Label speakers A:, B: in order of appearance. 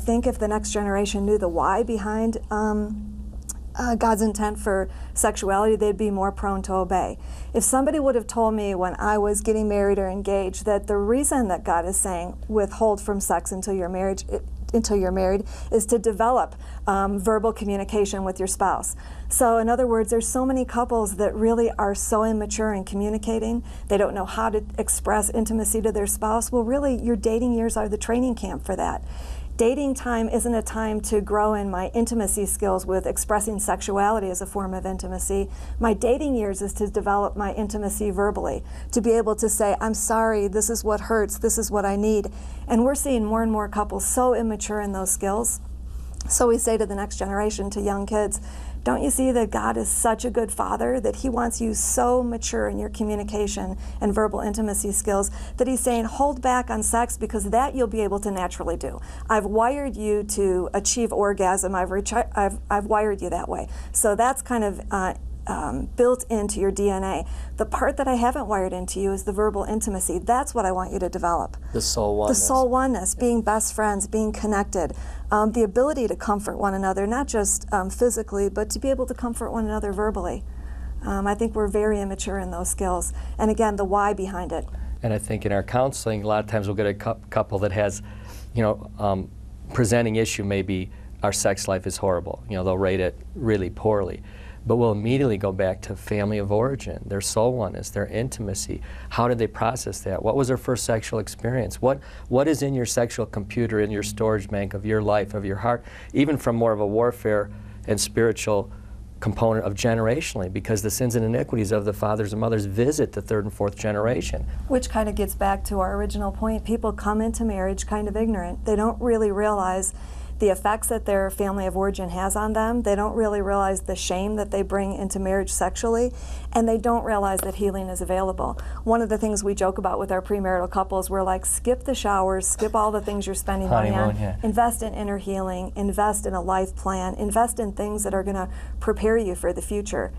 A: I think if the next generation knew the why behind God's intent for sexuality, they'd be more prone to obey. If somebody would have told me when I was getting married or engaged that the reason that God is saying withhold from sex until you're married is to develop verbal communication with your spouse. So in other words, there's so many couples that really are so immature in communicating. They don't know how to express intimacy to their spouse. Well, really, your dating years are the training camp for that. Dating time isn't a time to grow in my intimacy skills with expressing sexuality as a form of intimacy. My dating years is to develop my intimacy verbally, to be able to say, I'm sorry, this is what hurts, this is what I need. And we're seeing more and more couples so immature in those skills. So we say to the next generation, to young kids, don't you see that God is such a good father, that he wants you so mature in your communication and verbal intimacy skills that he's saying hold back on sex because that you'll be able to naturally do. I've wired you to achieve orgasm. I've wired you that way. So that's kind of built into your DNA. The part that I haven't wired into you is the verbal intimacy. That's what I want you to develop.
B: The soul oneness.
A: The soul oneness, being best friends, being connected, the ability to comfort one another, not just physically, but to be able to comfort one another verbally. I think we're very immature in those skills. And again, the why behind it.
B: And I think in our counseling, a lot of times we'll get a couple that has, presenting issue maybe our sex life is horrible. They'll rate it really poorly. But we'll immediately go back to family of origin, their soul oneness, their intimacy. How did they process that? What was their first sexual experience? What is in your sexual computer, in your storage bank of your life, of your heart, even from more of a warfare and spiritual component of generationally, because the sins and iniquities of the fathers and mothers visit the third and fourth generation.
A: Which kind of gets back to our original point. People come into marriage kind of ignorant. They don't really realize the effects that their family of origin has on them. They don't really realize the shame that they bring into marriage sexually, and they don't realize that healing is available. One of the things we joke about with our premarital couples, we're like, skip the showers, skip all the things you're spending money on, invest in inner healing, invest in a life plan, invest in things that are going to prepare you for the future.